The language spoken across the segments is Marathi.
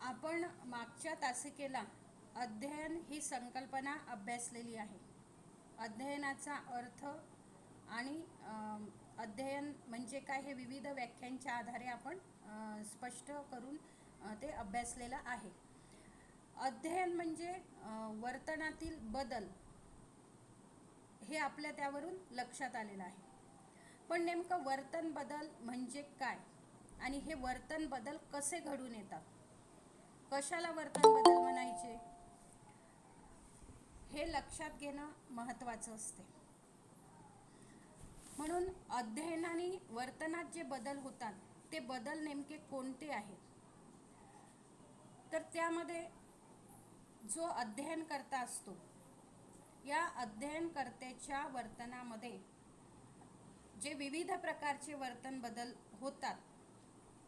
आपण मागच्या तासिकेला अध्ययन ही संकल्पना अभ्यासलेली आहे. अध्ययनाचा अर्थ आणि अध्ययन म्हणजे काय हे विविध व्याख्यांच्या आधारे आपण स्पष्ट करून ते अभ्यासलेलं आहे. अध्ययन म्हणजे वर्तनातील बदल हे आपल्या त्यावरून लक्षात आलेलं आहे. पण नेमकं वर्तन बदल म्हणजे काय आणि हे वर्तन बदल कसे घडून येतात, कशाला वर्तन बदल म्हणायचे हे लक्षात घेणं महत्त्वाचं असते. म्हणून अध्ययनाने वर्तनात जे बदल होतात ते बदल नेमके कोणते आहेत, तर त्यामध्ये जो अध्ययनकर्ता असतो या अध्ययनकर्त्याच्या वर्तनामध्ये जे विविध प्रकारचे वर्तन बदल होतात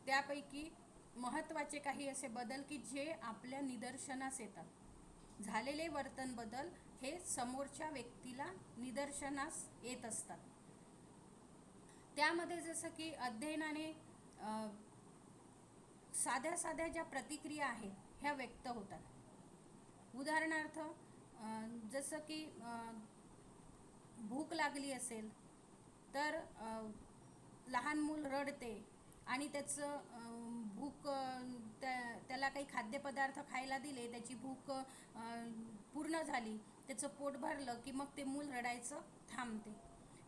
त्यापैकी महत्त्वाचे काही असे बदल की जे आपल्या निदर्शनास येतात. झालेले वर्तन बदल हे समोरच्या व्यक्तीला निदर्शनास येत असतात. त्यामध्ये जसं की अध्ययनाने साध्या साध्या ज्या प्रतिक्रिया आहेत ह्या व्यक्त होतात. उदाहरणार्थ जसं की भूक लागली असेल तर लहान मूल रडते आणि त्याचं भूक त्याला काही खाद्यपदार्थ खायला दिले, त्याची भूक पूर्ण झाली, त्याचं पोट भरलं की मग ते मूल रडायचं थांबते.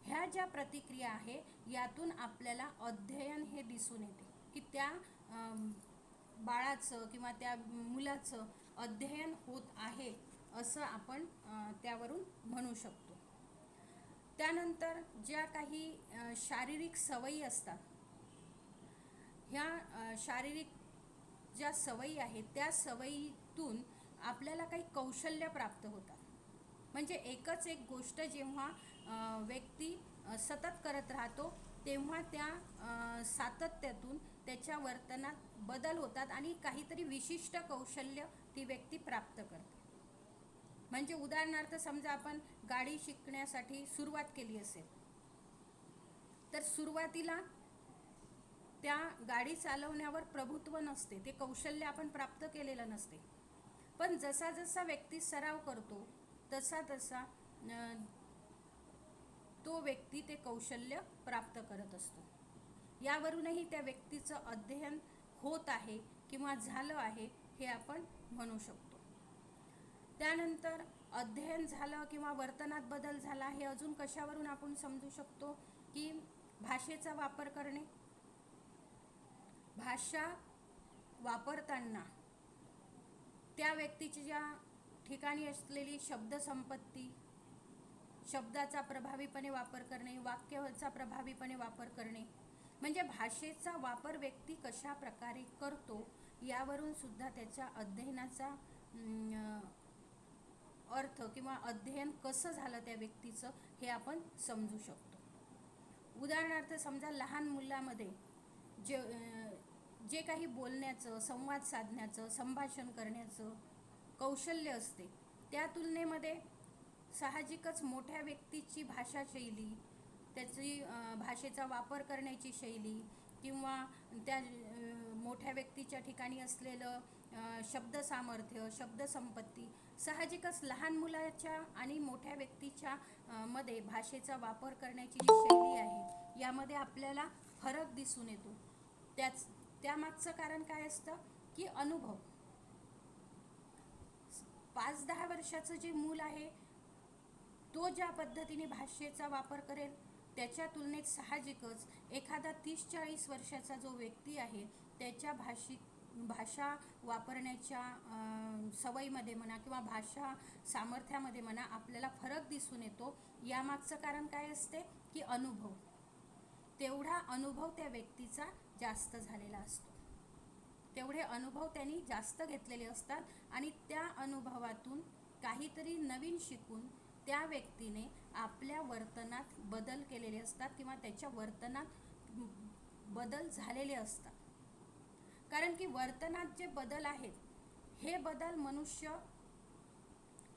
ह्या ज्या प्रतिक्रिया आहे यातून आपल्याला अध्ययन हे दिसून येते की त्या बाळाचं किंवा त्या मुलाचं अध्ययन होत आहे असं आपण त्यावरून म्हणू शकतो. त्यानंतर ज्या काही शारीरिक सवयी असतात, ह्या शारीरिक ज्या सवयी आहेत त्या सवयीतून आपल्याला काही कौशल्य प्राप्त होतात. म्हणजे एकच एक गोष्ट जेव्हा व्यक्ती सतत करत राहतो तेव्हा त्या सातत्यातून त्याच्या वर्तनात बदल होतात आणि काहीतरी विशिष्ट कौशल्य ती व्यक्ती प्राप्त करते. म्हणजे उदाहरणार्थ समजा आपण गाडी शिकण्यासाठी सुरुवात केली असेल तर सुरुवातीला त्या गाडी चालवण्यावर प्रभुत्व नसते, ते कौशल्य आपण प्राप्त केलेलं नसते. पण जसा जसा व्यक्ती सराव करतो तसा तसा तो व्यक्ती ते कौशल्य प्राप्त करत असतो. यावरूनही त्या व्यक्तीचं अध्ययन होत आहे किंवा झालं आहे हे आपण म्हणू शकतो. त्यानंतर अध्ययन झालं किंवा वर्तनात बदल झाला हे अजून कशावरून आपण समजू शकतो की भाषेचा वापर करणे. भाषा वापरताना त्या व्यक्तीची ज्या ठिकाणी असलेली शब्दसंपत्ती, शब्दाचा प्रभावीपणे वापर करणे, वाक्याचा प्रभावीपणे वापर करणे, म्हणजे भाषेचा वापर व्यक्ती कशा प्रकारे करतो यावरून सुद्धा त्याच्या अध्ययनाचा अर्थ किंवा अध्ययन कसं झालं त्या व्यक्तीचं हे आपण समजू शकतो. उदाहरणार्थ समजा लहान मुलामध्ये जे काही बोलण्याचं, संवाद साधण्याचं, संभाषण करण्याचं कौशल्य असते त्या तुलनेमध्ये साहजिकच मोठ्या व्यक्तीची भाषाशैली, त्याची भाषेचा वापर करण्याची शैली किंवा त्या मोठ्या व्यक्तीच्या ठिकाणी असलेलं शब्दसामर्थ्य, शब्दसंपत्ती साहजिकच लहान मुलाच्या आणि मोठ्या व्यक्तीच्या मध्ये भाषेचा वापर करण्याची जी शैली आहे यामध्ये आपल्याला फरक दिसून येतो. त्यामागचं कारण काय असतं की अनुभव. 5-10 वर्षाचं जे मूल आहे तो ज्या पद्धतीने भाषेचा वापर करेल त्याच्या तुलनेत साहजिकच एखादा 30-40 वर्षाचा जो व्यक्ती आहे त्याच्या भाषा वापरण्याच्या सवयीमध्ये म्हणा किंवा भाषा सामर्थ्यामध्ये म्हणा आपल्याला फरक दिसून येतो. यामागचं कारण काय असते की अनुभव. तेवढा अनुभव त्या व्यक्तीचा जास्त झालेला असतो, तेवढे अनुभव त्यांनी जास्त घेतलेले असतात आणि त्या अनुभवातून काहीतरी नवीन शिकून त्या व्यक्तीने आपल्या वर्तनात बदल केलेले असतात किंवा त्याच्या वर्तनात बदल झालेले असतात. कारण की वर्तनात जे बदल आहेत हे बदल मनुष्य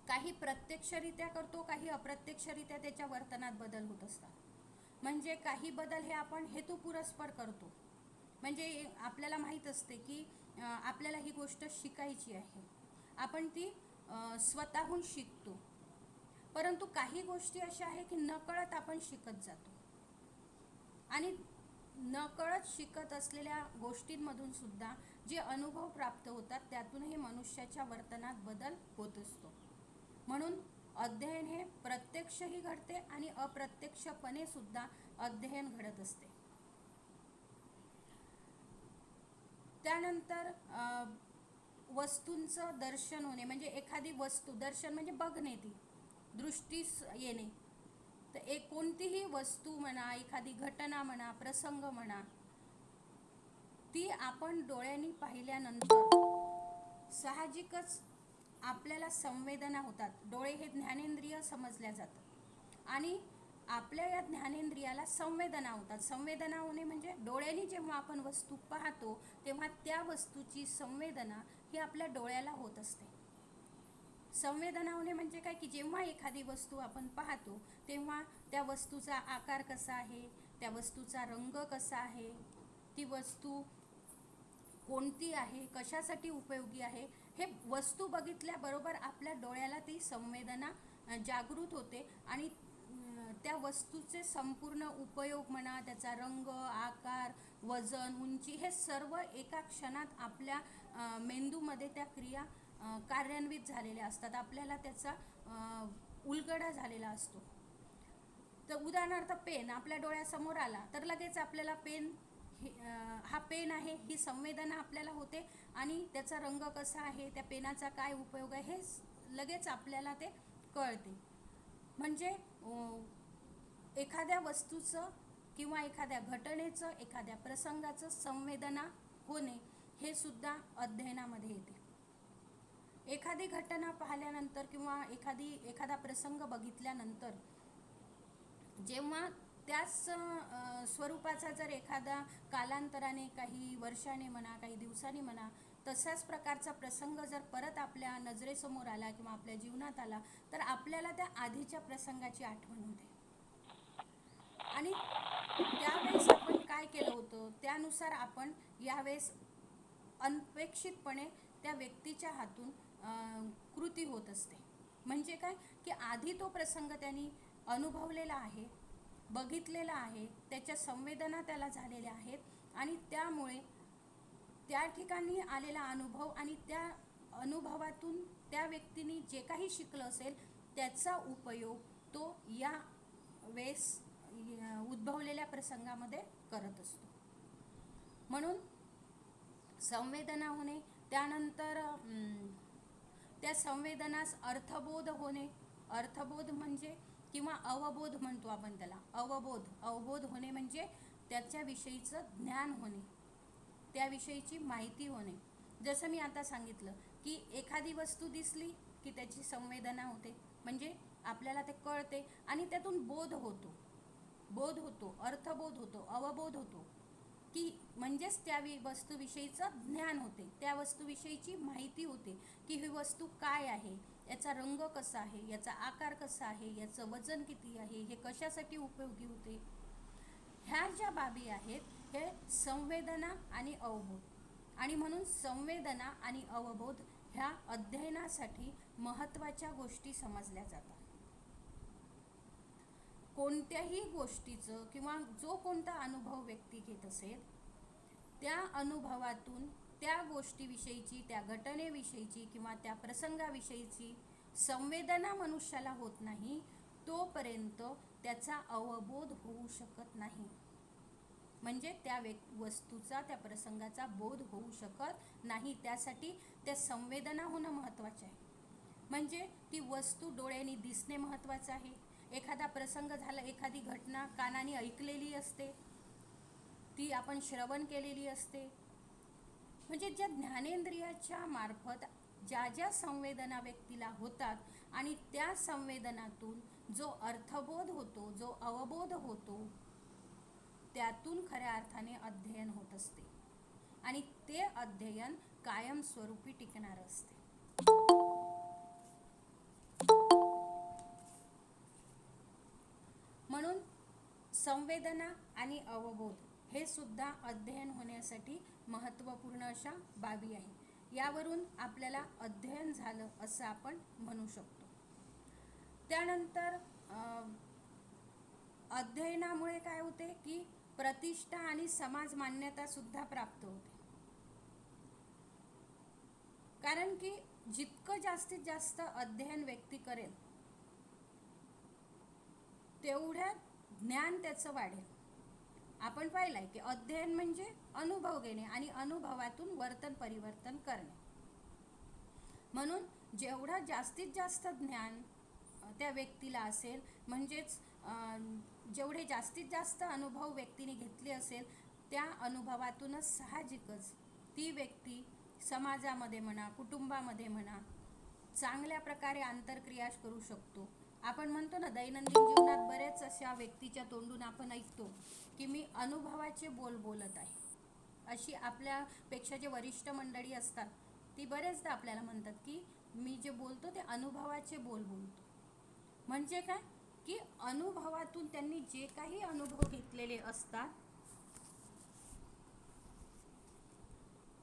काही प्रत्यक्षरित्या करतो, काही अप्रत्यक्षरित्या त्याच्या वर्तनात बदल होत असतात. म्हणजे काही बदल हे आपण हेतुपुरस्पर करतो म्हणजे आपल्याला माहीत असते की आपल्याला ही गोष्ट शिकायची आहे, आपण ती स्वतःहून शिकतो. परंतु काही गोष्टी अशा आहे की नकळत आपण शिकत जातो, आणि नकळत शिकत असलेल्या गोष्टींमधून सुद्धा जे अनुभव प्राप्त होतात त्यातूनही मनुष्याच्या वर्तनात बदल होत असतो. म्हणून अध्ययन हे प्रत्यक्षही घडते आणि अप्रत्यक्षपणे सुद्धा अध्ययन घडत असते. त्यानंतर वस्तूंचं दर्शन होणे, म्हणजे एखादी वस्तू, दर्शन म्हणजे बघणे, ती दृष्टीस येणे. तर कोणतीही वस्तू म्हणा, एखादी घटना म्हणा, प्रसंग म्हणा, ती आपण डोळ्यांनी पाहिल्यानंतर साहजिकच आपल्याला संवेदना होतात. डोळे हे ज्ञानेंद्रिय समजल्या जातात आणि आपल्या या ज्ञानेंद्रियाला संवेदना होतात. संवेदना होणे म्हणजे डोळ्यांनी जेव्हा आपण वस्तू पाहतो तेव्हा त्या वस्तूची संवेदना ही आपल्या डोळ्याला होत असते. संवेदना होणे म्हणजे काय की जेव्हा एखादी वस्तू आपण पाहतो तेव्हा त्या वस्तूचा आकार कसा आहे, त्या वस्तूचा रंग कसा आहे, ती वस्तू कोणती आहे, कशासाठी उपयोगी आहे, हे वस्तू बघितल्याबरोबर आपल्या डोळ्याला ती संवेदना जागृत होते आणि त्या वस्तूचे संपूर्ण उपयोग म्हणा, त्याचा रंग, आकार, वजन, उंची, हे सर्व एका क्षणात आपल्या मेंदूमध्ये त्या क्रिया कार्यान्वित झालेल्या असतात. आपल्याला त्याचा उलगडा झालेला असतो. तर उदाहरणार्थ पेन आपल्या डोळ्यासमोर आला तर लगेच आपल्याला पेन, हा पेन आहे, ही संवेदना आपल्याला होते आणि त्याचा रंग कसा आहे, त्या पेनाचा काय उपयोग आहे, हे लगेच आपल्याला ते कळते. म्हणजे एखाद्या वस्तूचं किंवा एखाद्या घटनेचं, एखाद्या प्रसंगाचं संवेदना होणे हे सुद्धा अध्ययनामध्ये येते. एखादी घटना पाहिल्यानंतर किंवा एखादा प्रसंग बघितल्यानंतर जेव्हा त्याच स्वरूपाचा जर एखादा कालांतराने, काही वर्षाने म्हणा, काही दिवसांनी म्हणा, तशाच प्रकारचा प्रसंग जर परत आपल्या नजरेसमोर आला किंवा आपल्या जीवनात आला तर आपल्याला त्या आधीच्या प्रसंगाची आठवण होते आणि त्यावेळेस आपण काय केलं होतं त्यानुसार आपण यावेळेस अनपेक्षितपणे त्या व्यक्तीच्या हातून कृती होत असते. म्हणजे काय की आधी तो प्रसंग त्यांनी अनुभवलेला आहे, बघितलेला आहे, त्याच्या संवेदना त्याला झालेल्या आहेत आणि त्यामुळे त्या ठिकाणी आलेला अनुभव आणि त्या अनुभवातून त्या व्यक्तीने जे काही शिकलं असेल त्याचा उपयोग तो या वेळेस उद्भवलेल्या प्रसंगामध्ये करत असतो. म्हणून संवेदना होणे, त्यानंतर त्या संवेदनास अर्थबोध होणे, अर्थबोध म्हणजे किंवा अवबोध म्हणतो आपण त्याला, अवबोध होणे म्हणजे त्याच्याविषयीचं ज्ञान होणे, त्याविषयीची माहिती होणे. जसं मी आता सांगितलं की एखादी वस्तू दिसली की त्याची संवेदना होते, म्हणजे आपल्याला ते कळते आणि त्यातून बोध होतो, अर्थबोध होतो, अवबोध होतो, की म्हणजेच त्या वस्तूविषयीचं ज्ञान होते, त्या वस्तूविषयीची माहिती होते की ही वस्तू काय आहे, याचा रंग कसा आहे, याचा आकार कसा आहे, याचं वजन किती आहे, हे कशासाठी उपयोगी होते. ह्या ज्या बाबी आहेत हे संवेदना आणि अवबोध, आणि म्हणून संवेदना आणि अवबोध ह्या अध्ययनासाठी महत्त्वाच्या गोष्टी समजल्या जातात. कोणत्याही गोष्टीचं किंवा जो कोणता अनुभव व्यक्ती घेत असेल त्या अनुभवातून त्या गोष्टीविषयीची, त्या घटनेविषयीची किंवा त्या प्रसंगाविषयीची संवेदना मनुष्याला होत नाही तोपर्यंत त्याचा अवबोध होऊ शकत नाही. म्हणजे त्या वस्तूचा, त्या प्रसंगाचा बोध होऊ शकत नाही. त्यासाठी त्या संवेदना होणं महत्त्वाचे आहे. म्हणजे ती वस्तू डोळ्यांनी दिसणे महत्त्वाचं आहे. एखादा प्रसंग झाला, एखादी घटना कानाने ऐकलेली असते, ती आपण श्रवण केलेली असते. म्हणजे ज्या ज्ञानेंद्रियाच्या मार्फत ज्या ज्या संवेदना व्यक्तीला होतात आणि त्या संवेदनातून जो अर्थबोध होतो, जो अवबोध होतो, त्यातून खऱ्या अर्थाने अध्ययन होत असते आणि ते अध्ययन कायमस्वरूपी टिकणारं असते. म्हणून संवेदना आणि अवबोध हे सुद्धा अध्ययन होण्यासाठी महत्त्वपूर्ण अशा बाबी आहे. यावरून आपल्याला अध्ययन झालं असं आपण म्हणू शकतो. त्यानंतर अध्ययनामुळे काय होते की प्रतिष्ठा आणि समाज मान्यता सुद्धा प्राप्त होते. कारण की जितकं जास्तीत जास्त अध्ययन व्यक्ती करेल तेवढ्या ज्ञान त्याचं वाढेल. आपण पाहिलंय की अध्ययन म्हणजे अनुभव घेणे आणि अनुभवातून वर्तन परिवर्तन करणे. म्हणून जेवढं जास्तीत जास्त ज्ञान त्या व्यक्तीला असेल, म्हणजेच जेवढे जास्तीत जास्त अनुभव व्यक्तीने घेतले असेल, त्या अनुभवातूनच साहजिकच ती व्यक्ती समाजामध्ये म्हणा, कुटुंबामध्ये म्हणा, चांगल्या प्रकारे आंतरक्रिया करू शकतो. आपण म्हणतो ना, दैनंदिन जीवनात बरेच अशा व्यक्तीच्या तोंडून आपण ऐकतो की मी अनुभवाचे बोल बोलत आहे. अशी आपल्यापेक्षा जे वरिष्ठ मंडळी असतात ती बरेचदा आपल्याला म्हणतात की मी जे बोलतो ते अनुभवाचे बोल बोलतो. म्हणजे काय की अनुभवातून त्यांनी जे काही अनुभव घेतलेले असतात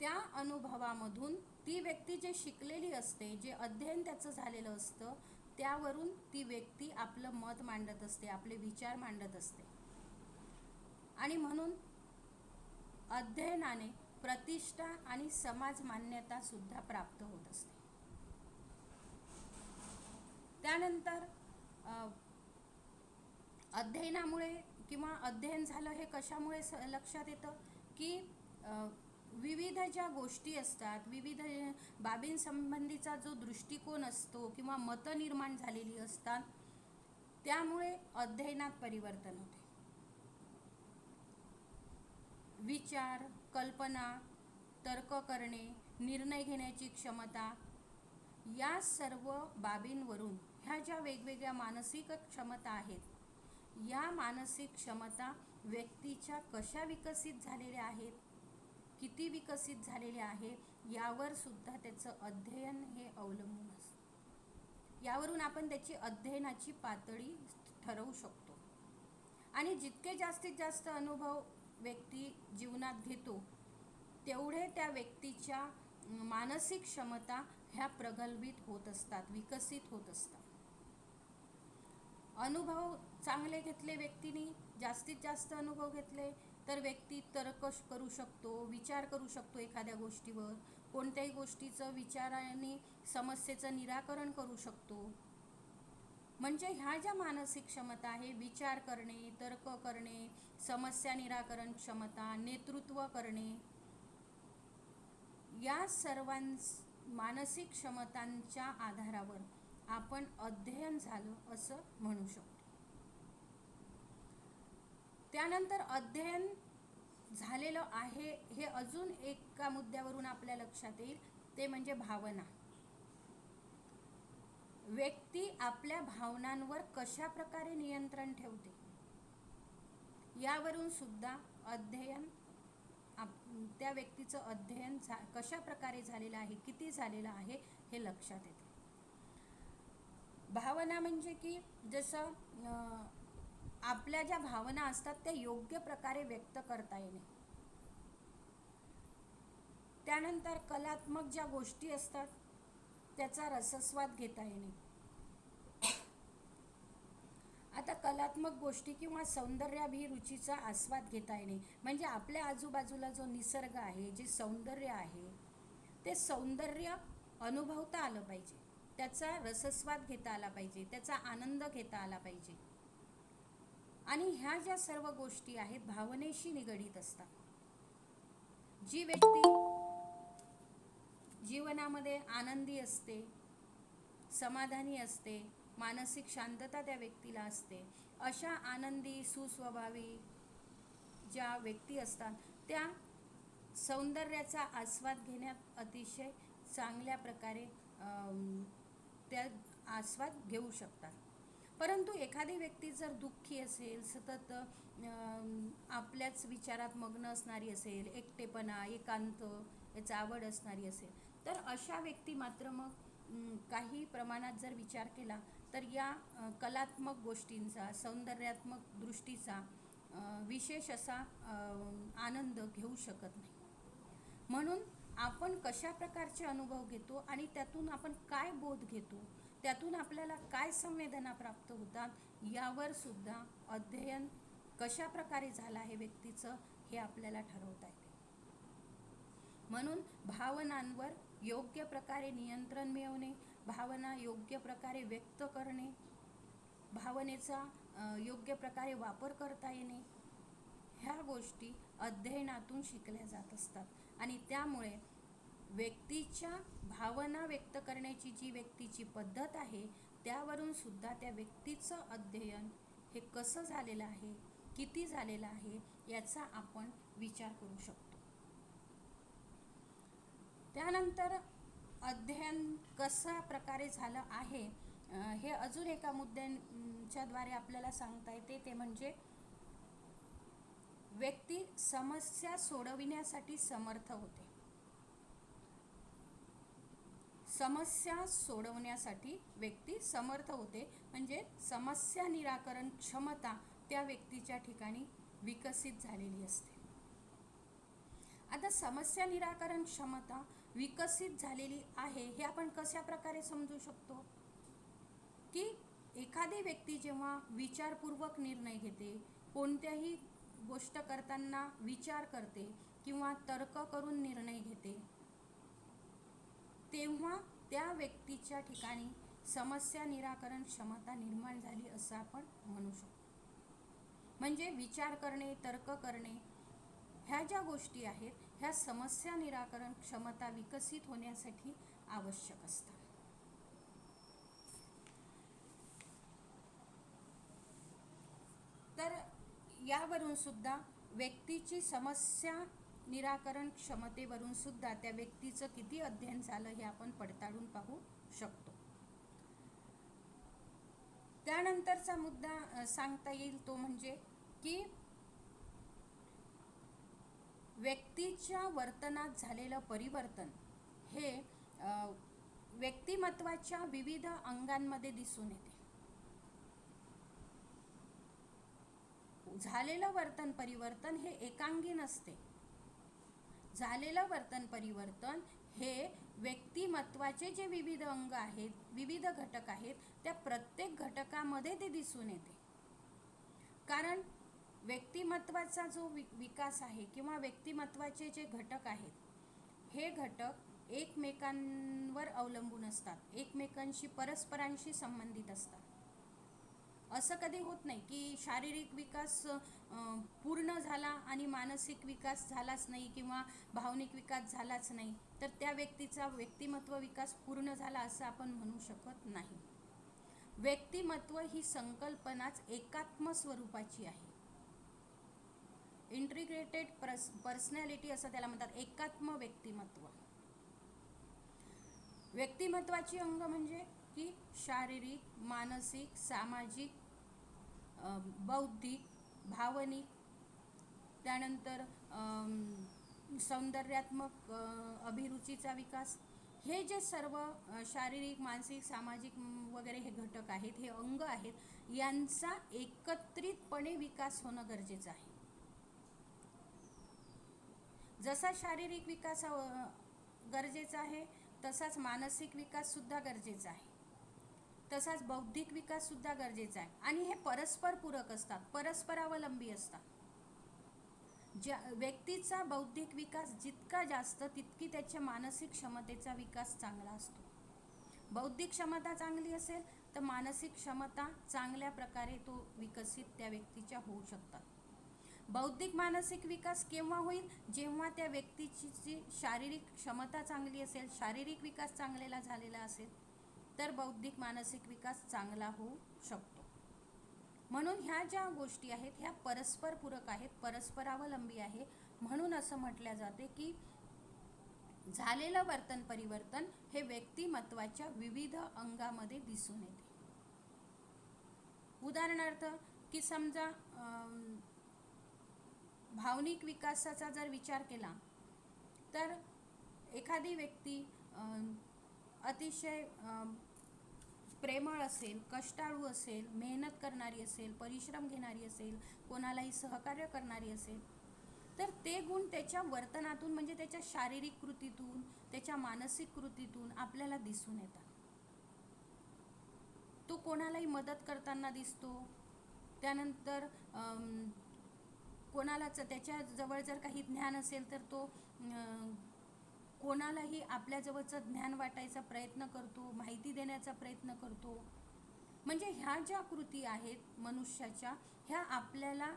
त्या अनुभवामधून ती व्यक्ती जे शिकलेली असते, जे अध्ययन त्याचं झालेलं असतं, त्यावरून ती व्यक्ती आपलं मत मांडत असते, आपले विचार मांडत असते. आणि म्हणून अध्ययनाने प्रतिष्ठा आणि समाज मान्यता सुद्धा प्राप्त होत असते. त्यानंतर अध्ययनामुळे किंवा अध्ययन झालं हे कशामुळे लक्षात येतं की विविध ज्या गोष्टी असतात, विविध बाबींसंबंधीचा जो दृष्टिकोन असतो किंवा मतं निर्माण झालेली असतात, त्यामुळे अध्ययनात परिवर्तन होते. विचार, कल्पना, तर्क करणे, निर्णय घेण्याची क्षमता, या सर्व बाबींवरून ह्या ज्या वेगवेगळ्या मानसिक क्षमता आहेत, या मानसिक क्षमता व्यक्तीच्या कशा विकसित झालेल्या आहेत, किती विकसित झालेले आहे, यावर सुद्धा त्याचं अध्ययन हे अवलंबून असतं. यावरून आपण त्याची अध्ययनाची पातळी ठरवू शकतो. आणि जितके जास्तीत जास्त अनुभव व्यक्ती जीवनात घेतो तेवढे त्या व्यक्तीच्या मानसिक क्षमता ह्या प्रगल्भित होत असतात, विकसित होत असतात. अनुभव चांगले घेतले व्यक्तीने, जास्तीत जास्त अनुभव घेतले तर व्यक्ती तर्क करू शकतो, विचार करू शकतो एखाद्या गोष्टीवर, कोणत्याही गोष्टीचं विचाराने समस्येचं निराकरण करू शकतो. म्हणजे ह्या ज्या मानसिक क्षमता आहे, विचार करणे, तर्क करणे, समस्या निराकरण क्षमता, नेतृत्व करणे, या सर्व मानसिक क्षमतांच्या आधारावर आपण अध्ययन झालं असं म्हणू शकतो. त्यानंतर अध्ययन झालेलं आहे हे अजून एका मुद्द्यावरून आपल्या लक्षात येईल, ते म्हणजे भावना. व्यक्ती आपल्या भावनांवर कशा प्रकारे नियंत्रण ठेवते यावरून सुद्धा अध्ययन, त्या व्यक्तीचं अध्ययन कशा प्रकारे झालेलं आहे, किती झालेलं आहे हे लक्षात येते. भावना म्हणजे की जसं आपल्या ज्या भावना असतात त्या योग्य प्रकारे व्यक्त करता येणे. त्यानंतर कलात्मक ज्या गोष्टी असतात त्याचा रसस्वाद घेता येणे. आता कलात्मक गोष्टी किंवा सौंदर्याभिरुचीचा आस्वाद घेता येणे म्हणजे आपल्या आजूबाजूला जो निसर्ग आहे, जे सौंदर्य आहे, ते सौंदर्य अनुभवता आलं पाहिजे, त्याचा रसस्वाद घेता आला पाहिजे, त्याचा आनंद घेता आला पाहिजे. आणि ह्या ज्या सर्व गोष्टी आहेत भावनेशी निगडीत असतात. जी व्यक्ती जीवनामध्ये आनंदी असते, समाधानी असते, मानसिक शांतता त्या व्यक्तीला असते, अशा आनंदी सुस्वभावी ज्या व्यक्ती असतात त्या सौंदर्याचा आस्वाद घेण्यात अतिशय चांगल्या प्रकारे त्या आस्वाद घेऊ शकतात. परंतु एखादी व्यक्ती जर दुःखी असेल, सतत आपल्याच विचारात मग्न असणारी असेल, एकटेपणा, एकांत याची आवड असणारी असेल, तर अशा व्यक्ती मात्र मग काही प्रमाणात जर विचार केला तर या कलात्मक गोष्टींचा, सौंदर्यात्मक दृष्टीचा विशेष असा आनंद घेऊ शकत नाही. म्हणून आपण कशा प्रकारचे अनुभव घेतो आणि त्यातून आपण काय बोध घेतो, त्यातून आपल्याला काय संवेदना प्राप्त होतात, यावर सुद्धा अध्ययन कशा प्रकारे झालं आहे व्यक्तीचं हे आपल्याला ठरवता येते. म्हणून भावनांवर योग्य प्रकारे नियंत्रण मिळवणे, भावना योग्य प्रकारे व्यक्त करणे, भावनेचा योग्य प्रकारे वापर करता येणे, ह्या गोष्टी अध्ययनातून शिकल्या जात असतात. आणि त्यामुळे व्यक्तीच्या भावना व्यक्त करण्याची जी व्यक्तीची पद्धत आहे त्यावरून सुद्धा त्या व्यक्तीचं अध्ययन हे कसं झालेलं आहे, किती झालेलं आहे, याचा आपण विचार करू शकतो. त्यानंतर अध्ययन कशा प्रकारे झालं आहे हे अजून एका मुद्द्यांच्या द्वारे आपल्याला सांगता येते, ते म्हणजे व्यक्ती समस्या सोडविण्यासाठी समर्थ होते. समस्या सोडवण्यासाठी व्यक्ती समर्थ होते म्हणजे समस्या निराकरण क्षमता त्या व्यक्तीच्या ठिकाणी विकसित झालेली असते. आता समस्या निराकरण क्षमता विकसित झालेली आहे हे आपण कशा प्रकारे समजू शकतो की एखादी व्यक्ती जेव्हा विचारपूर्वक निर्णय घेते, कोणत्याही गोष्ट करताना विचार करते किंवा तर्क करून निर्णय घेते, तेव्हा त्या व्यक्तीच्या ठिकाणी समस्या निराकरण क्षमता निर्माण झाली असं आपण म्हणू शकतो. म्हणजे विचार करणे, तर्क करणे ह्या ज्या गोष्टी आहेत ह्या समस्या निराकरण क्षमता विकसित होण्यासाठी आवश्यक असतात. तर यावरून सुद्धा व्यक्तीची समस्या निराकरण क्षमतेवरून सुद्धा त्या व्यक्तीचं किती अध्ययन झालं हे आपण पडताळून पाहू शकतो. त्यानंतरचा मुद्दा सांगता येईल तो म्हणजे की व्यक्तीच्या वर्तनात झालेलं परिवर्तन हे व्यक्तिमत्वाच्या विविध अंगांमध्ये दिसून येते. झालेलं वर्तन परिवर्तन हे एकांगी नसते. झालेलं वर्तन परिवर्तन हे व्यक्तिमत्वाचे जे विविध अंग आहेत, विविध घटक आहेत, त्या प्रत्येक घटकामध्ये ते दिसून येते. कारण व्यक्तिमत्वाचा जो विकास आहे किंवा व्यक्तिमत्वाचे जे घटक आहेत हे घटक एकमेकांवर अवलंबून असतात, एकमेकांशी परस्परांशी संबंधित असतात. असं कधी होत नाही की शारीरिक विकास पूर्ण झाला आणि मानसिक विकास झालाच नाही किंवा भावनिक विकास झालाच नाही तर त्या व्यक्तीचा व्यक्तिमत्व विकास पूर्ण झाला असं आपण म्हणू शकत नाही. व्यक्तिमत्व ही संकल्पनाच एकात्म स्वरूपाची आहे. इंटिग्रेटेड पर्सनॅलिटी असं त्याला म्हणतात, एकात्म व्यक्तिमत्व. व्यक्तिमत्वाची अंग म्हणजे की शारीरिक, मानसिक, सामाजिक, बौद्धिक, भावनिक, त्यानंतर सौंदर्यात्मक अभिरुचीचा विकास, हे जे सर्व शारीरिक, मानसिक, सामाजिक वगैरे हे घटक आहेत, हे अंग आहेत, यांचा एकत्रितपणे विकास होणं गरजेचं आहे. जसा शारीरिक विकास गरजेचा आहे तसाच मानसिक विकास सुद्धा गरजेचा आहे, तसाच बौद्धिक विकास सुद्धा गरजेचा आहे. आणि हे परस्पर पूरक असतात, परस्परावलंबी असतात. ज्या व्यक्तीचा बौद्धिक विकास जितका जास्त तितकी त्याच्या मानसिक क्षमतेचा विकास चांगला असतो. बौद्धिक क्षमता चांगली असेल तर मानसिक क्षमता चांगल्या प्रकारे तो विकसित त्या व्यक्तीच्या होऊ शकतात. बौद्धिक मानसिक विकास केव्हा होईल, जेव्हा त्या व्यक्तीची जी शारीरिक क्षमता चांगली असेल, शारीरिक विकास चांगलेला झालेला असेल तर बौद्धिक मानसिक विकास चांगला होऊ शकतो. म्हणून ह्या ज्या गोष्टी आहेत ह्या परस्पर पूरक आहेत, परस्परावलंबी आहे. म्हणून असं म्हटलं जाते की झालेलं वर्तन परिवर्तन हे व्यक्तिमत्वाच्या विविध अंगामध्ये दिसून येते. उदाहरणार्थ की समजा भावनिक विकासाचा जर विचार केला तर एखादी व्यक्ती अतिशय प्रेमळ असेल, कष्टाळू असेल, मेहनत करणारी असेल, परिश्रम घेणारी असेल, कोणालाही सहकार्य करणारी असेल, तर ते गुण त्याच्या वर्तनातून म्हणजे त्याच्या शारीरिक कृतीतून, त्याच्या मानसिक कृतीतून आपल्याला दिसून येतात. तो कोणालाही मदत करताना दिसतो. त्यानंतर कोणालाच त्याच्या जवळ जर काही ज्ञान असेल तर तो कोणालाही आपल्याजवळचं ज्ञान वाटायचा प्रयत्न करतो, माहिती देण्याचा प्रयत्न करतो. म्हणजे ह्या ज्या कृती आहेत मनुष्याच्या, ह्या आपल्याला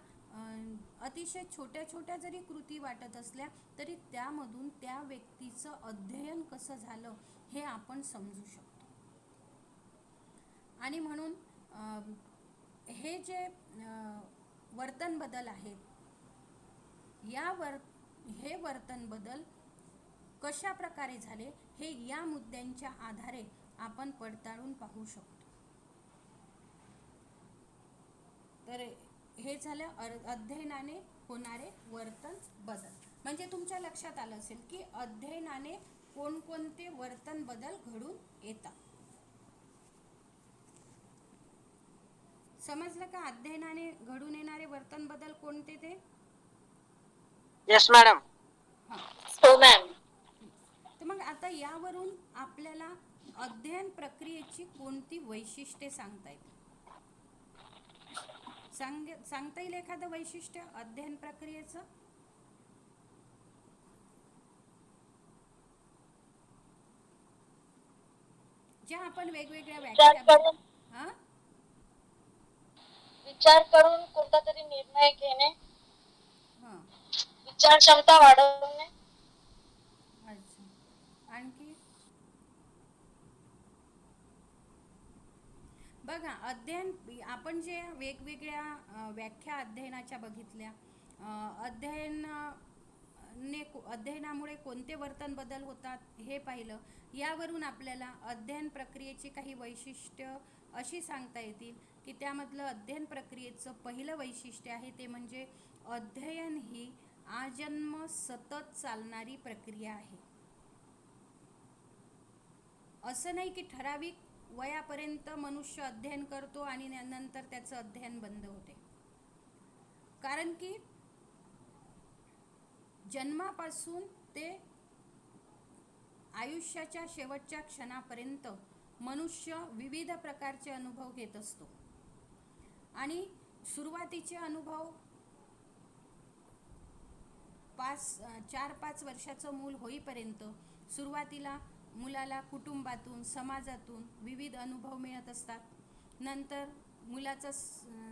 अतिशय छोट्या छोट्या जरी कृती वाटत असल्या तरी त्यामधून त्या व्यक्तीचं अध्ययन कसं झालं हे आपण समजू शकतो. आणि म्हणून हे जे वर्तन बदल आहेत, हे वर्तन बदल कशा प्रकारे झाले हे या मुद्द्यांच्या आधारे आपण पडताळून पाहू शकतो. तर हे झालं अध्ययनाने होणारे वर्तन बदल. म्हणजे तुमच्या लक्षात आलं असेल की अध्ययनाने कोणकोणते वर्तन बदल घडून येतात. समजलं का? अध्ययनाने घडून येणारे वर्तन बदल कोणते ते? Yes madam. हो मॅम. तर मग आता यावरून आपल्याला अध्ययन प्रक्रियेची कोणती वैशिष्ट्ये सांगता येतील? सांगता येईल एखादं वैशिष्ट्य अध्ययन प्रक्रियेचं? ज्या आपण वेगवेगळ्या व्याख्या विचार करून कोणता तरी निर्णय घेणे, विचार क्षमता वाढवणे. अच्छा, आणखी? बघा, अध्ययन आपण जे वेगवेगळ्या व्याख्या अध्ययनाच्या बघितल्या, अध्ययनामुळे कोणते वर्तन बदल होतात हे पाहिलं. यावरून आपल्याला अध्ययन प्रक्रियेची काही वैशिष्ट्य अशी सांगता येतील की त्यामधलं अध्ययन प्रक्रियेचं पहिलं वैशिष्ट्य आहे ते म्हणजे अध्ययन ही आजन्म सतत चालणारी प्रक्रिया आहे. असं नाही की ठराविक वयापर्यंत मनुष्य अध्ययन करतो आणि नंतर त्याचं अध्ययन बंद होते. कारण की जन्मापासून ते आयुष्याच्या शेवटच्या क्षणापर्यंत मनुष्य विविध प्रकारचे अनुभव घेत असतो. आणि सुरुवातीचे अनुभव 4-5 वर्षाचं मूल होईपर्यंत सुरुवातीला मुलाला कुटुंबातून, समाजातून विविध अनुभव मिळत असतात. नंतर मुलाचा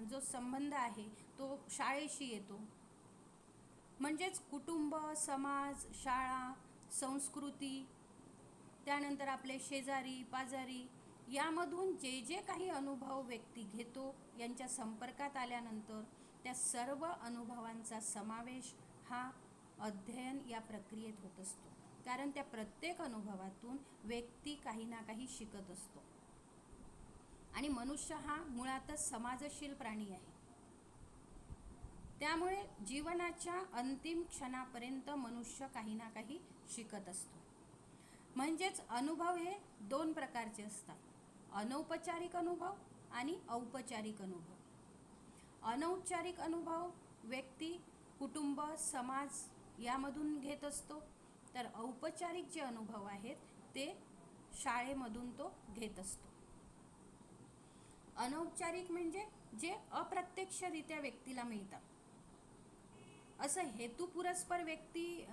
जो संबंध आहे तो शाळेशी येतो. म्हणजेच कुटुंब, समाज, शाळा, संस्कृती, त्यानंतर आपले शेजारी पाजारी यामधून जे जे काही अनुभव व्यक्ती घेतो, यांच्या संपर्कात आल्यानंतर त्या सर्व अनुभवांचा समावेश हा अध्ययन या प्रक्रियेत होत असतो. कारण त्या प्रत्येक अनुभवातून व्यक्ती काही ना काही शिकत असतो. आणि मनुष्य हा मुळातच समाजशील प्राणी आहे. त्यामुळे जीवनाच्या अंतिम क्षणापर्यंत मनुष्य काही ना काही शिकत असतो. म्हणजेच अनुभव हे 2 प्रकारचे असतात, अनौपचारिक अनुभव आणि औपचारिक अनुभव. अनौपचारिक अनुभव व्यक्ती, कुटुंब, समाज यामधून घेत असतो. तर औपचारिक जे अनुभव आहेत ते शाळेमधून तो घेत असतो. अनौपचारिक म्हणजे जे अप्रत्यक्षरित्या व्यक्तीला मिळतात. असं हेतुपुरस्पर व्यक्ती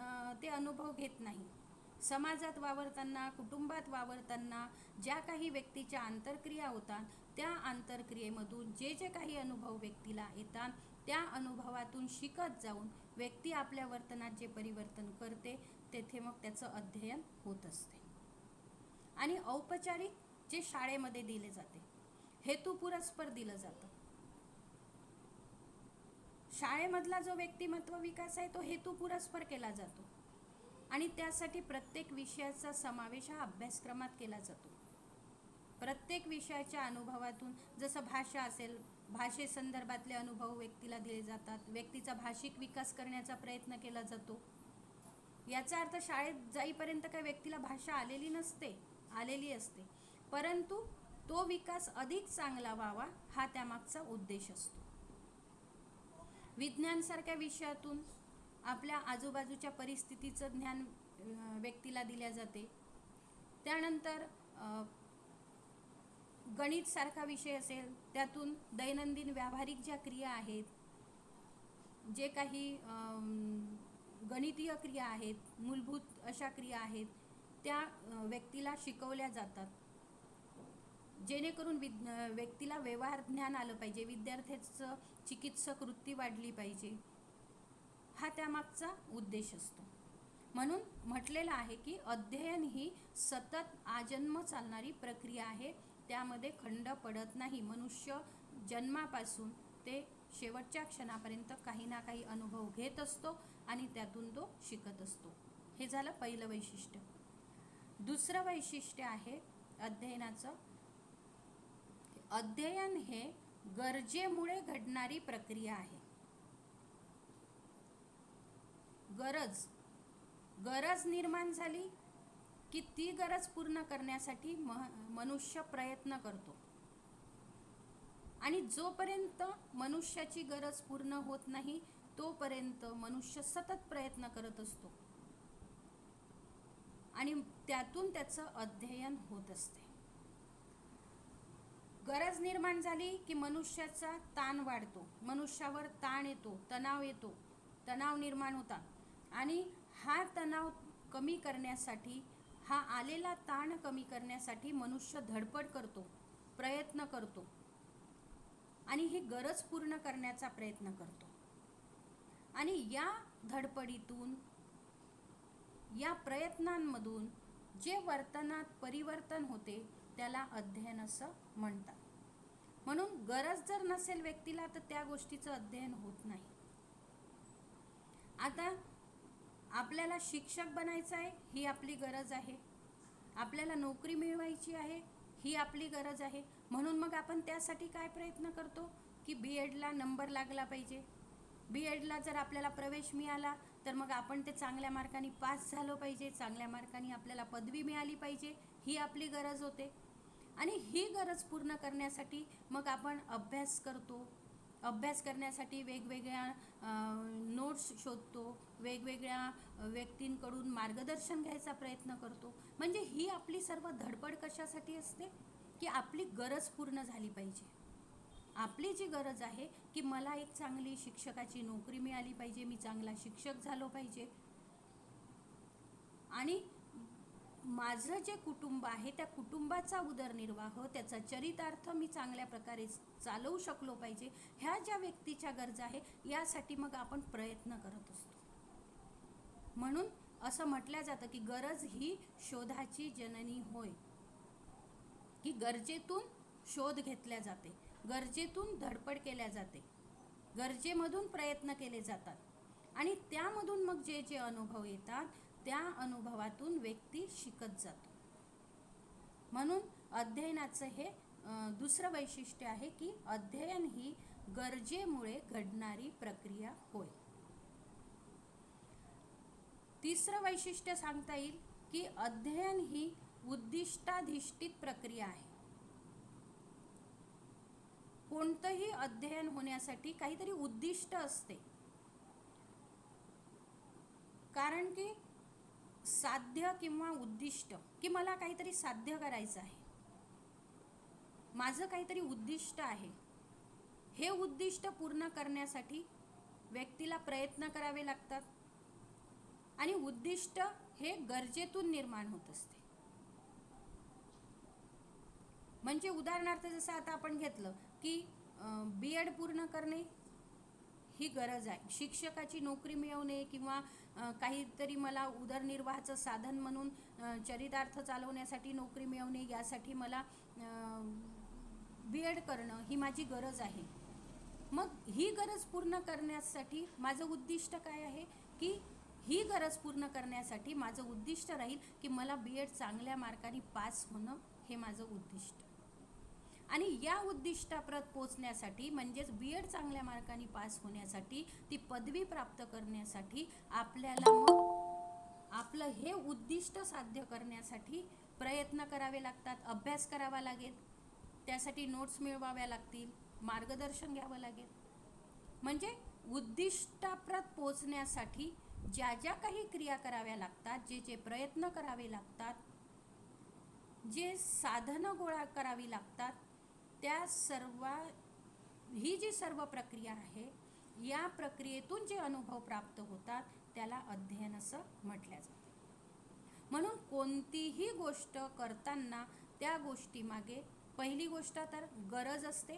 ते अनुभव घेत नाही. समाजात वावरताना, कुटुंबात वावरताना ज्या काही व्यक्तीच्या आंतरक्रिया होतात त्या आंतरक्रियेमधून जे जे काही अनुभव व्यक्तीला येतात त्या अनुभवातून शिकत जाऊन व्यक्ती आपल्या वर्तनात जे परिवर्तन करते तेथे मग त्याचं अध्ययन होत असते. आणि औपचारिक जे शाळेमध्ये दिले जाते, हेतुपुरस्पर दिलं जातं. शाळेमधला जो व्यक्तिमत्व विकास आहे तो हेतुपुरस्पर केला जातो आणि त्यासाठी प्रत्येक विषयाचा समावेश हा अभ्यासक्रमात केला जातो. प्रत्येक विषयाच्या अनुभवातून, जसं भाषा असेल, भाषेसंदर्भातले अनुभव व्यक्तीला दिले जातात. व्यक्तीचा भाषिक विकास करण्याचा प्रयत्न केला जातो. याचा अर्थ शाळेत जाईपर्यंत काही व्यक्तीला भाषा आलेली नसते, आलेली असते, परंतु तो विकास अधिक चांगला व्हावा हा त्यामागचा उद्देश असतो. विज्ञानसारख्या विषयातून आपल्या आजूबाजूच्या परिस्थितीचं ज्ञान व्यक्तीला दिल्या जाते. त्यानंतर गणित सारखा विषय असेल त्यातून दैनंदिन व्यावहारिक ज्या क्रिया आहेत, जे काही गणितीय क्रिया आहेत, मूलभूत अशा क्रिया आहेत, त्या व्यक्तीला शिकवल्या जातात, जेणेकरून व्यक्तीला व्यवहार ज्ञान आलं पाहिजे, विद्यार्थ्याचं चिकित्सक वृत्ती वाढली पाहिजे, हा त्यामागचा उद्देश असतो. म्हणून म्हटलेलं आहे की अध्ययन ही सतत आजन्म चालणारी प्रक्रिया आहे. त्यामध्ये खंड पडत नाही. मनुष्य जन्मापासून ते शेवटच्या क्षणापर्यंत काही ना काही अनुभव घेत असतो आणि त्यातून तो शिकत असतो. हे झालं पहिलं वैशिष्ट्य. दुसरं वैशिष्ट्य आहे अध्ययनाचं, अध्ययन हे गरजेमुळे घडणारी प्रक्रिया आहे. गरज निर्माण झाली की ती गरज पूर्ण करण्यासाठी मनुष्य प्रयत्न करतो आणि जोपर्यंत मनुष्याची गरज पूर्ण होत नाही तोपर्यंत मनुष्य सतत प्रयत्न करत असतो आणि त्यातून त्याचं अध्ययन होत असते. गरज निर्माण झाली की मनुष्याचा ताण वाढतो, मनुष्यावर ताण येतो, तणाव निर्माण होता आणि हा तणाव कमी करण्यासाठी, हा आलेला ताण कमी करण्यासाठी मनुष्य धडपड करतो, प्रयत्न करतो आणि ही गरज पूर्ण करण्याचा प्रयत्न करतो. आणि या धडपडीतून, या प्रयत्नांमधून जे वर्तनात परिवर्तन होते त्याला अध्ययन असं म्हणतात. म्हणून गरज जर नसेल व्यक्तीला तर त्या गोष्टीचं अध्ययन होत नाही. आता आपल्याला शिक्षक बनायचं आहे, ही आपली गरज आहे. आपल्याला नोकरी मिळवायची आहे, ही आपली गरज आहे. म्हणून मग आपण त्यासाठी काय प्रयत्न करतो की BEdला नंबर लागला पाहिजे. BEdला जर आपल्याला प्रवेश मिळाला तर मग आपण ते चांगल्या मार्कांनी पास झालो पाहिजे, चांगल्या मार्कांनी आपल्याला पदवी मिळाली पाहिजे, ही आपली गरज होते. आणि ही गरज पूर्ण करण्यासाठी मग आपण अभ्यास करतो. अभ्यास करण्यासाठी वेगवेगळ्या नोट्स शोधतो, वेगवेगळ्या व्यक्तींकडून मार्गदर्शन घ्यायचा प्रयत्न करतो. म्हणजे ही आपली सर्व धडपड कशासाठी असते की आपली गरज पूर्ण झाली पाहिजे. आपली जी गरज आहे की मला एक चांगली शिक्षकाची नोकरी मिळाली पाहिजे, मी चांगला शिक्षक झालो पाहिजे आणि माझं जे कुटुंब आहे त्या कुटुंबाचा उदरनिर्वाह, त्याचा चरितार्थ मी चांगल्या प्रकारे चालवू शकलो पाहिजे. ह्या ज्या व्यक्तीच्या गरजा आहे यासाठी मग आपण प्रयत्न करत असतो. म्हणून असं म्हटलं जातं की गरज ही शोधाची जननी होय, की गरजेतून शोध घेतल्या जाते, गरजेतून धडपड केल्या जाते, गरजेमधून प्रयत्न केले जातात आणि त्यामधून मग जे जे अनुभव येतात त्या अनुभवातून व्यक्ती शिकत जातो. म्हणून अध्ययनाचं हे दुसरं वैशिष्ट्य आहे की अध्ययन ही गरजेमुळे घडणारी प्रक्रिया होय. तिसरं वैशिष्ट्य सांगता येईल की अध्ययन ही उद्दिष्टाधिष्ठित प्रक्रिया आहे. कोणतंही अध्ययन होण्यासाठी काहीतरी उद्दिष्ट असते, कारण की साध्य किंवा उद्दिष्ट की मला काहीतरी साध्य करायचं आहे, माझं काहीतरी उद्दिष्ट आहे. हे उद्दिष्ट पूर्ण करण्यासाठी व्यक्तीला प्रयत्न करावे लागतात आणि उद्दिष्ट हे गरजेतून निर्माण होत असते. म्हणजे उदाहरणार्थ जसं आता आपण घेतलं की BEd पूर्ण करणे ही गरज आहे, शिक्षकाची नोकरी मिळवणे किंवा काहीतरी मला उदरनिर्वाहाचं साधन म्हणून चरितार्थ चालवण्यासाठी नोकरी मिळवणे, यासाठी मला BEd करणं ही माझी गरज आहे. मग ही गरज पूर्ण करण्यासाठी माझं उद्दिष्ट काय आहे की ही गरज पूर्ण करण्यासाठी माझं उद्दिष्ट राहील की मला BEd चांगल्या मार्कांनी पास होणं, हे माझं उद्दिष्ट. आणि या उद्दिष्टापर्यंत पोहोचण्यासाठी म्हणजेच BEd चांगल्या मार्कांनी पास होण्यासाठी, ती पदवी प्राप्त करण्यासाठी आपल्याला मग आपलं हे उद्दिष्ट साध्य करण्यासाठी प्रयत्न करावे लागतात, अभ्यास करावा लागेल. त्यासाठी नोट्स मिळवाव्या लागतील, मार्गदर्शन घ्यावं लागेल. म्हणजे उद्दिष्टाप्रत पोहोचण्यासाठी ज्या ज्या काही क्रिया कराव्या लागतात, जे जे प्रयत्न करावे लागतात, जे साधनं गोळा करावी लागतात, त्या सर्व ही जी सर्व प्रक्रिया आहे, या प्रक्रियेतून जे अनुभव प्राप्त होतात त्याला अध्ययन असं म्हटलं जातं. म्हणून कोणतीही गोष्ट करताना त्या गोष्टीमागे पहिली गोष्ट तर गरज असते.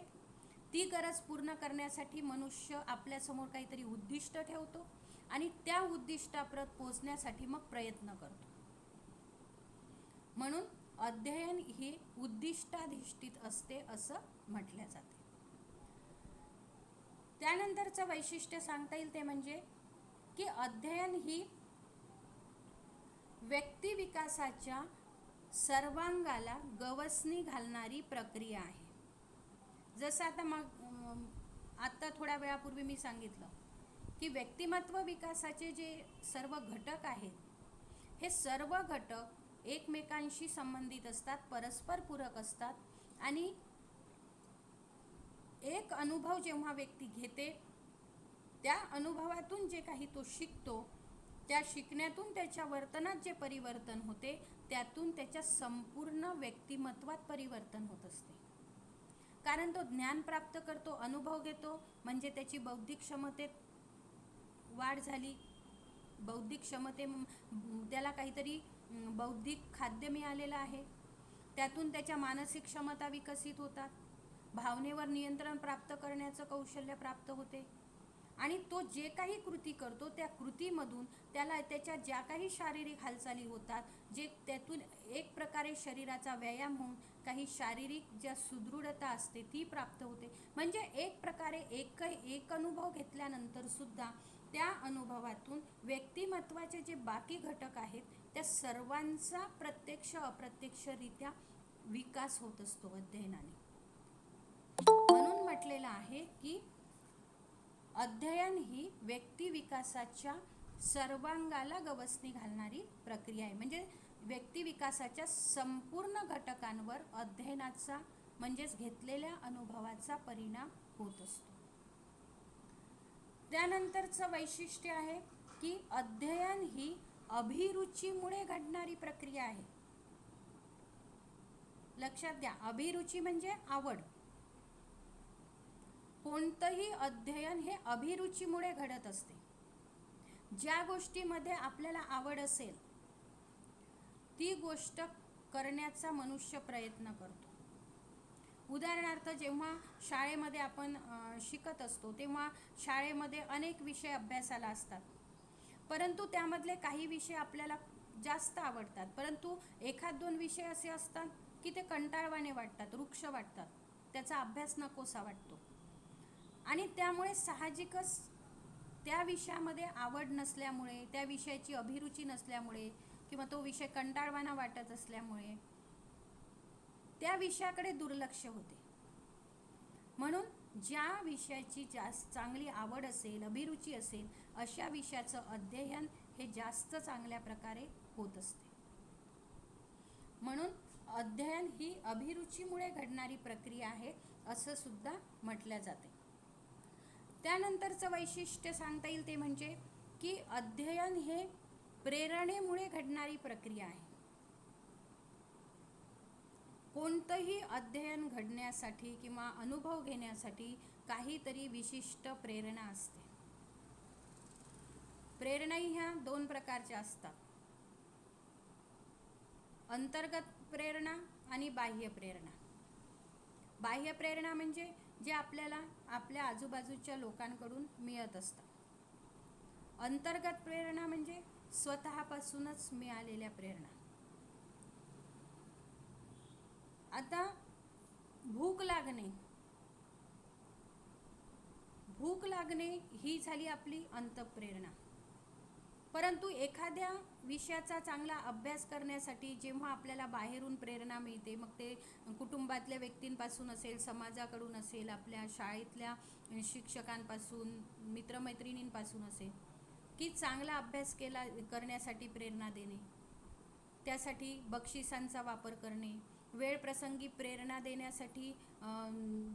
ती गरज पूर्ण करण्यासाठी मनुष्य आपल्यासमोर काहीतरी उद्दिष्ट ठेवतो आणि त्या उद्दिष्टाप्रत पोहोचण्यासाठी मग प्रयत्न करतो. म्हणून अध्ययन हे उद्दिष्टाधिष्ठित असते असं म्हटलं जाते. त्यानंतरचं वैशिष्ट्य सांगता येईल ते म्हणजे की अध्ययन ही व्यक्ती विकासाच्या सर्वांगाला गवसणी घालणारी प्रक्रिया आहे. जसं आता थोड्या वेळापूर्वी मी सांगितलं की व्यक्तिमत्व विकासाचे जे सर्व घटक आहेत, हे सर्व घटक एकमेकांशी संबंधित असतात, परस्पर पूरक असतात आणि एक अनुभव जेव्हा व्यक्ती घेते, त्या अनुभवातून जे काही तो शिकतो, त्या शिकण्यातून त्याच्या वर्तनात जे परिवर्तन होते, त्यातून त्याच्या संपूर्ण व्यक्तिमत्वात परिवर्तन होत असते. कारण तो ज्ञान प्राप्त करतो, अनुभव घेतो, म्हणजे त्याची बौद्धिक क्षमतेत वाढ झाली. बौद्धिक त्याला काहीतरी बौद्धिक खाद्य मिळालेलं आहे, त्यातून त्याच्या मानसिक क्षमता विकसित होतात, भावनेवर नियंत्रण प्राप्त करण्याचं कौशल्य प्राप्त होते आणि तो जे काही कृती करतो त्या कृतीमधून त्याला त्याच्या ज्या काही शारीरिक हालचाली होतात, जे त्यातून एक प्रकारे शरीराचा व्यायाम होऊन काही शारीरिक ज्या सुदृढता असते ती प्राप्त होते. म्हणजे एक प्रकारे एक अनुभव घेतल्यानंतर सुद्धा त्या अनुभवातून व्यक्तिमत्वाचे जे बाकी घटक आहेत त्या सर्वांचा प्रत्यक्ष अप्रत्यक्षरित्या विकास होत असतो अध्ययनाने. म्हणून म्हटलेलं आहे की अध्ययन ही व्यक्ती विकासाच्या सर्वांगाला गवसणी घालणारी प्रक्रिया आहे. म्हणजे व्यक्ती विकासाच्या संपूर्ण घटकांवर अध्ययनाचा म्हणजेच घेतलेल्या अनुभवाचा परिणाम होत असतो. त्यानंतरचं वैशिष्ट्य आहे की अध्ययन ही अभिरुचीमुळे घडणारी प्रक्रिया आहे. लक्षात घ्या, अभिरुची म्हणजे आवड. कोणतंही अध्ययन हे अभिरुचीमुळे घडत असते. ज्या गोष्टीमध्ये आपल्याला आवड असेल ती गोष्ट करण्याचा मनुष्य प्रयत्न करतो. उदाहरणार्थ, जेव्हा शाळेमध्ये आपण शिकत असतो तेव्हा शाळेमध्ये अनेक विषय अभ्यासाला असतात, परंतु त्यामधले काही विषय आपल्याला जास्त आवडतात, परंतु एखाद दोन विषय असे असतात की ते कंटाळवाणे वाटतात, रुक्ष वाटतात, त्याचा अभ्यास नकोसा वाटतो आणि त्यामुळे साहजिकच त्या विषयामध्ये आवड नसल्यामुळे, त्या विषयाची अभिरुची नसल्यामुळे किंवा तो विषय कंटाळवाणा वाटत असल्यामुळे त्या विषयाकडे दुर्लक्ष होते. म्हणून ज्या विषयाची जास्त चांगली आवड असेल, अभिरुची असेल, अशा विषयाचं अध्ययन हे जास्त चांगल्या प्रकारे होत असते. म्हणून अध्ययन ही अभिरुचीमुळे घडणारी प्रक्रिया आहे असं सुद्धा म्हटलं जाते. त्यानंतरचं वैशिष्ट्य सांगता येईल ते म्हणजे की अध्ययन हे प्रेरणेमुळे घडणारी प्रक्रिया आहे. कोणतंही अध्ययन घडण्यासाठी किंवा अनुभव घेण्यासाठी काहीतरी विशिष्ट प्रेरणा असते. प्रेरणाही ह्या दोन प्रकारच्या असतात, अंतर्गत प्रेरणा आणि बाह्य प्रेरणा. बाह्य प्रेरणा म्हणजे जे आपल्याला आपल्या आजूबाजूच्या लोकांकडून मिळत असतात. अंतर्गत प्रेरणा म्हणजे स्वतःपासूनच मिळालेल्या प्रेरणा. आता भूक लागणे ही झाली आपली अंतःप्रेरणा. परंतु एखाद्या विषयाचा चांगला अभ्यास करण्यासाठी जेव्हा आपल्याला बाहेरून प्रेरणा मिळते, मग ते कुटुंबातल्या व्यक्तींपासून असेल, समाजाकडून असेल, आपल्या शाळेतल्या शिक्षकांपासून, मित्रमैत्रिणींपासून असेल, की चांगला अभ्यास करण्यासाठी प्रेरणा देणे, त्यासाठी बक्षिसांचा वापर करणे, वेळ प्रसंगी प्रेरणा देण्यासाठी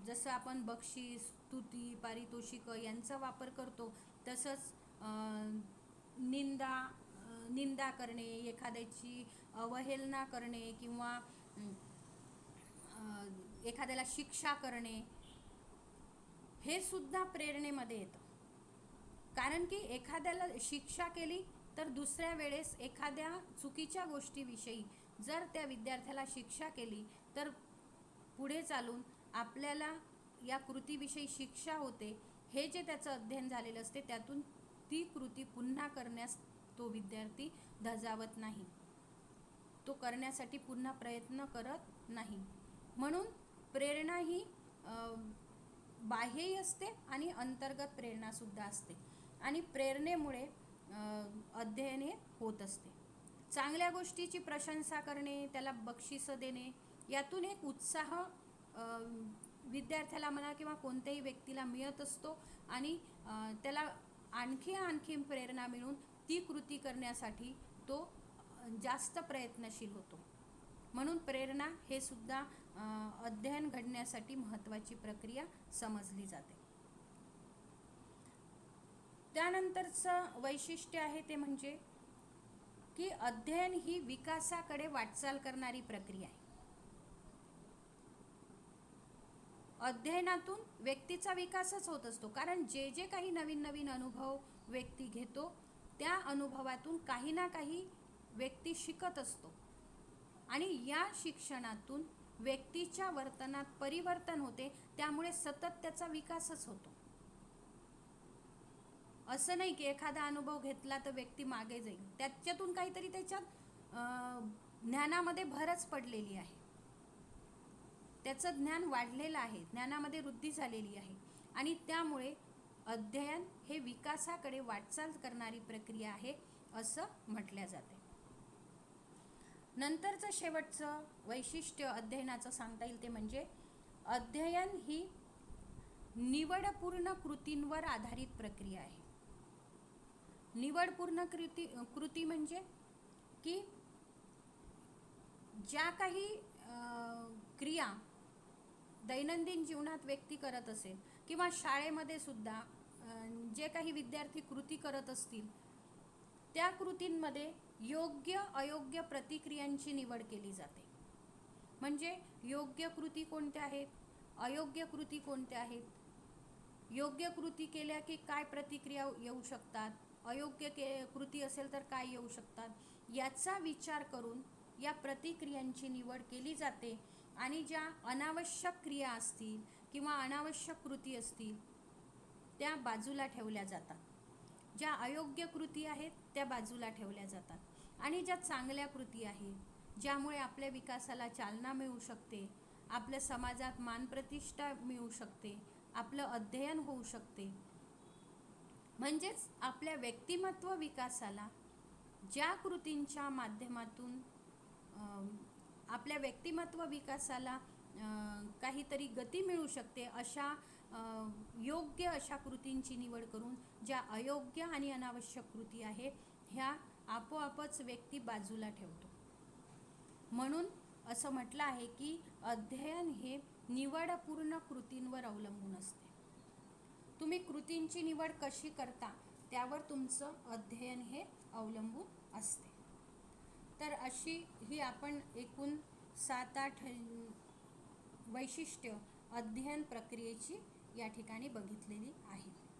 जसं आपण बक्षीस, स्तुती, पारितोषिकं यांचा वापर करतो, तसंच निंदा करणे, एखाद्याची अवहेलना करणे किंवा एखाद्याला शिक्षा करणे, हे सुद्धा प्रेरणेमध्ये येतं. कारण की एखाद्याला शिक्षा केली तर दुसऱ्या वेळेस एखाद्या चुकीच्या गोष्टीविषयी जर त्या विद्यार्थ्याला शिक्षा केली तर पुढे चालून आपल्याला या कृतीविषयी शिक्षा होते. हे जे त्याचं अध्ययन झालेलं असते त्यातून ती कृती पुन्हा करण्यास तो विद्यार्थी धजावत नाही, तो करण्यासाठी पुन्हा प्रयत्न करत नाही. म्हणून प्रेरणा ही बाह्यही असते आणि अंतर्गत प्रेरणासुद्धा असते आणि प्रेरणेमुळे अध्ययन हे होत असते. चांगल्या गोष्टीची प्रशंसा करणे, त्याला बक्षिसं देणे, यातून एक उत्साह विद्यार्थ्याला म्हणा किंवा कोणत्याही व्यक्तीला मिळत असतो आणि त्याला आणखी प्रेरणा मिळून ती कृती करण्यासाठी तो जास्त प्रयत्नशील होतो. म्हणून प्रेरणा हे सुद्धा अध्ययन घडण्यासाठी महत्त्वाची प्रक्रिया समजली जाते. त्यानंतरचं वैशिष्ट्य आहे ते म्हणजे की अध्ययन ही विकासाकडे वाटचाल करणारी प्रक्रिया आहे. अध्ययनातून व्यक्तीचा विकासच होत असतो, कारण जे जे काही नवीन अनुभव व्यक्ती घेतो त्या अनुभवातून काही ना काही व्यक्ती शिकत असतो आणि या शिक्षणातून व्यक्तीच्या वर्तनात परिवर्तन होते, त्यामुळे सतत त्याचा विकासच होतो. असं नाही की एखादा अनुभव घेतला तर व्यक्ती मागे जाईल, त्याच्यातून काहीतरी त्याच्यात ज्ञानामध्ये भरच पडलेली आहे, त्याचं ज्ञान वाढलेलं आहे, ज्ञानामध्ये वृद्धी झालेली आहे आणि त्यामुळे अध्ययन हे विकासाकडे वाटचाल करणारी प्रक्रिया आहे असं म्हटल्या जाते. नंतरचं शेवटचं वैशिष्ट्य अध्ययनाचं सांगता येईल ते म्हणजे अध्ययन ही निवडपूर्ण कृतींवर आधारित प्रक्रिया आहे. निवडपूर्ण कृती म्हणजे की ज्या काही क्रिया दैनंदिन जीवनात व्यक्ती करत असेल किंवा शाळेमध्ये सुद्धा जे काही विद्यार्थी कृती करत असतील त्या कृतींमध्ये योग्य अयोग्य प्रतिक्रियांची निवड केली जाते. म्हणजे योग्य कृती कोणत्या आहेत, अयोग्य कृती कोणत्या आहेत, योग्य कृती केल्या की काय प्रतिक्रिया येऊ शकतात, अयोग्य कृती असेल तर काय येऊ शकतात, याचा विचार करून या प्रतिक्रियांची निवड केली जाते आणि ज्या अनावश्यक क्रिया असतील किंवा अनावश्यक कृती असतील त्या बाजूला ठेवल्या जातात. ज्या अयोग्य कृती आहेत त्या बाजूला ठेवल्या जातात आणि ज्या चांगल्या कृती आहेत ज्यामुळे आपल्या विकासाला चालना मिळू शकते, आपल्या समाजात मानप्रतिष्ठा मिळू शकते, आपलं अध्ययन होऊ शकते, म्हणजेच आपल्या व्यक्तिमत्व विकासाला ज्या कृतींच्या माध्यमातून आपल्या व्यक्तिमत्व विकासाला काहीतरी गती मिळू शकते अशा योग्य अशा कृतींची निवड करून ज्या अयोग्य आणि अनावश्यक कृती आहे ह्या आपोआपच व्यक्ती बाजूला ठेवतो. म्हणून असं म्हटलं आहे की अध्ययन हे निवडपूर्ण कृतींवर अवलंबून असते. तुम्ही कृतींची निवड कशी करता त्यावर तुमचं अध्ययन हे अवलंबून असते. तर अशी ही आपण एकूण 7-8 वैशिष्ट्य अध्ययन प्रक्रियेची या ठिकाणी बघितलेली आहे.